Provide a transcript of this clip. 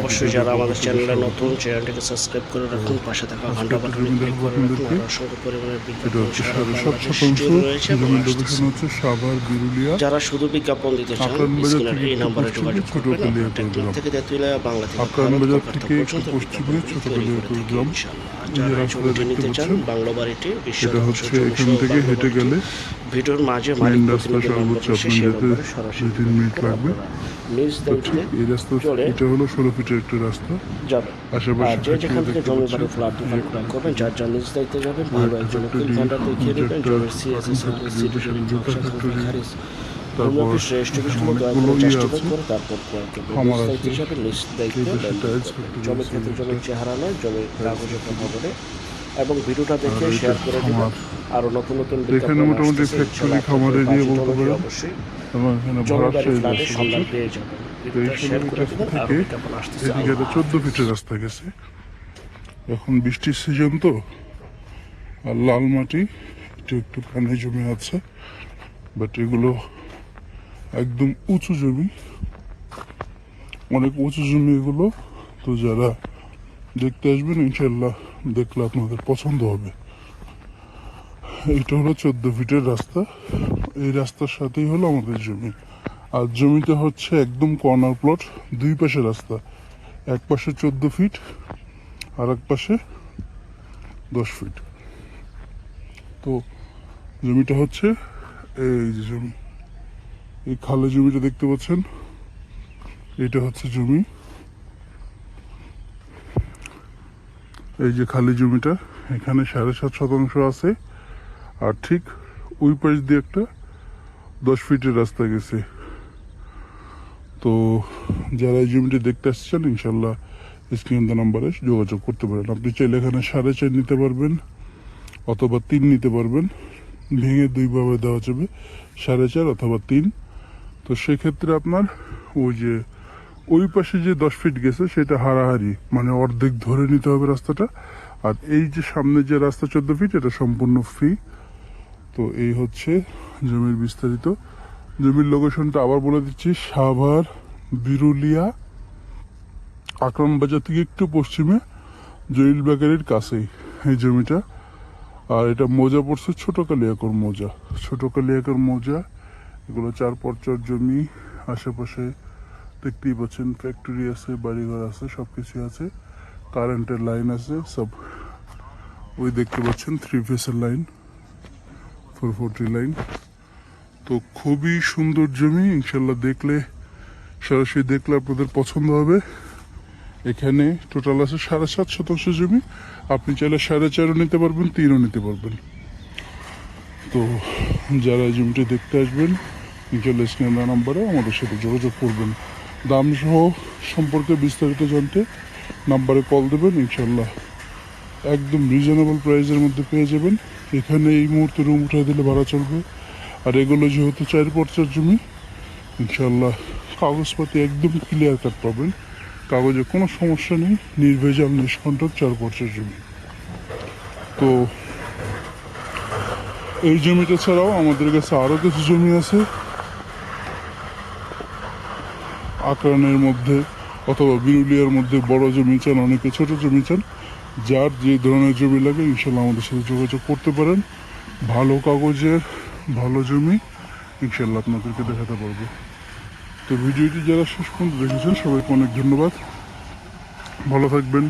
অবশ্যই যারা আমাদের চ্যানেলে নতুন, চ্যানেলটিকে সাবস্ক্রাইব করে রাখুন, পাশে থাকা ঘন্টা বাটনে ক্লিক করে রাখুন। আর অসংখ্য পরিমাণের বিজ্ঞাপন সারা বাংলাদেশ জুড়ে রয়েছে এবং আসতেছে। যারা শুধু বিজ্ঞাপন দিতে চান, স্ক্রিনের এই নম্বরে যোগাযোগ করবেন। আপনার টেকনাফ থেকে তেঁতুলিয়া, বাংলা থেকে ভারত, কলকাতা পর্যন্ত বিজ্ঞাপন তৈরি করে থাকি ইনশাআল্লাহ। আর যারা এই ছবিটি নিতে চান, বাংলা বাড়িটি বিশ্ব ভিডিওর মাঝে মালিক প্রতিনিধি নম্বর রয়েছে, সেই নম্বরে সরাসরি নিজ দায়িত্বে চলে যাবেন। আর যে যেখান থেকে জমি বাড়ি ফ্ল্যাট দোকান ক্রয় করবেন, যার যার নিজ দায়িত্বে যাবেন, ভালো একজনের কুল ভান্ডার দেখিয়ে দেবেন, জমির সিএসএস খারিজ অফিস রেজিস্ট্রেশনগুলো দয়া করে চাষটিবাদ করে তারপর ক্রয় করবেন। নিজ দায়িত্ব হিসাবে নিজ দায়িত্বে জমির ক্ষেত্রে জমির চেহারা নয়, জমির কাগজে কথা বলে এবং ভিডিওটা দেখে শেয়ার করে দেবেন। আরো নতুন নতুন মোটামুটি ফ্যাক্টরি খামারে দিয়ে বলতে পারেন অবশ্যই এবং এখানে জমি বাড়ি ভরাট ফ্ল্যাটের সন্ধান পেয়ে যাবেন। ভিডিওটা শেয়ার করে দেবেন। আর বিজ্ঞাপন আসতেছে। এদিকে 14 ফিটের রাস্তা গেছে। এখন বৃষ্টির সিজন তো, আর লাল মাটি একটু একটু পানি জমে আছে, বাট এগুলো একদম উঁচু জমি, অনেক উঁচু জমি এগুলো। তো যারা দেখতে আসবেন ইনশাল্লাহ দেখলে আপনাদের পছন্দ হবে। এটা হলো 14 ফিটের রাস্তা, এই রাস্তার সাথেই হলো আমাদের জমি। আর জমিতে হচ্ছে একদম কর্নার প্লট, দুই পাশে রাস্তা, এক পাশে 14 ফিট আর এক পাশে 10 ফিট। তো জমিটা হচ্ছে এই যে জমি, এই খালে জমিটা দেখতে পাচ্ছেন, এটা হচ্ছে জমি। এই যে খালি জমিটা, এখানে 7.5% আছে। আর ঠিক ওই পাশ দিয়ে একটা 10 ফিটের রাস্তা গেছে। তো যারা এই জমিটি দেখতে আসছেন ইনশাল্লাহ স্ক্রিন নাম্বারে যোগাযোগ করতে পারেন। আপনি চাইলে এখানে 4.5 নিতে পারবেন অথবা 3 নিতে পারবেন, ভেঙে দুইভাবে দেওয়া যাবে, 4.5 অথবা 3। তো সেক্ষেত্রে আপনার ওই যে ওই পাশে যে 10 ফিট গেছে সেটা হারাহারি, মানে অর্ধেক ধরে নিতে হবে রাস্তাটা। আর এই যে সামনে যে রাস্তা 14 ফিট, এটা সম্পূর্ণ ফ্রি। তো এই হচ্ছে জমির বিস্তারিত। জমির লোকেশনটা আবার বলে দিচ্ছি, সাভার বিরুলিয়া আকরাম বাজার থেকে একটু পশ্চিমে জলিল বেকারির কাছেই এই জমিটা। আর এটা মৌজা পড়ছে ছোট কালিয়াকর মৌজা। ছোট কালিয়াকর মৌজা, এগুলো 4 পর্চার জমি। আশেপাশে দেখতেই পাচ্ছেন ফ্যাক্টরি আছে, বাড়িঘর আছে, সব কিছু আছে, কারেন্টের লাইন আছে সব। ওই দেখতে পাচ্ছেন 3 ফেসের লাইন, 440 লাইন। তো খুবই সুন্দর জমি, ইনশাল্লাহ দেখলে, সরাসরি দেখলে আপনাদের পছন্দ হবে। এখানে টোটাল আছে 7.5% জমি। আপনি চাইলে 4.5 নিতে পারবেন, 3 নিতে পারবেন। তো যারা এই জমিটি দেখতে আসবেন ইনশাল্লাহ স্ক্রিনের নাম্বারে আমাদের সাথে যোগাযোগ করবেন। দাম সহ সম্পর্কে বিস্তারিত জানতে নাম্বারে কল দেবেন, ইনশাল্লাহ একদম রিজনেবল প্রাইসের মধ্যে পেয়ে যাবেন। এখানে এই মুহূর্তে রুম উঠাই দিলে ভাড়া চলবে। আর এগুলো যেহেতু 4 পর্চার জমি, ইনশাল্লাহ কাগজপাতি একদম ক্লিয়ার কাট পাবেন, কাগজে কোনো সমস্যা নেই, নির্ভেজাল নিষ্কণ্টক 4 পর্চার জমি। তো এই জমিটা ছাড়াও আমাদের কাছে আরও কিছু জমি আছে আকরানের মধ্যে অথবা বিরুলিয়ার মধ্যে। বড় জমি চান, অনেকে ছোট জমি চান, যার যে ধরনের জমি লাগে ইনশাল্লাহ আমাদের সাথে যোগাযোগ করতে পারেন। ভালো কাগজের ভালো জমি ইনশাল্লাহ আপনাদেরকে দেখাতে পারবো। তো ভিডিওটি যারা শেষ পর্যন্ত দেখেছেন সবাইকে অনেক ধন্যবাদ, ভালো থাকবেন।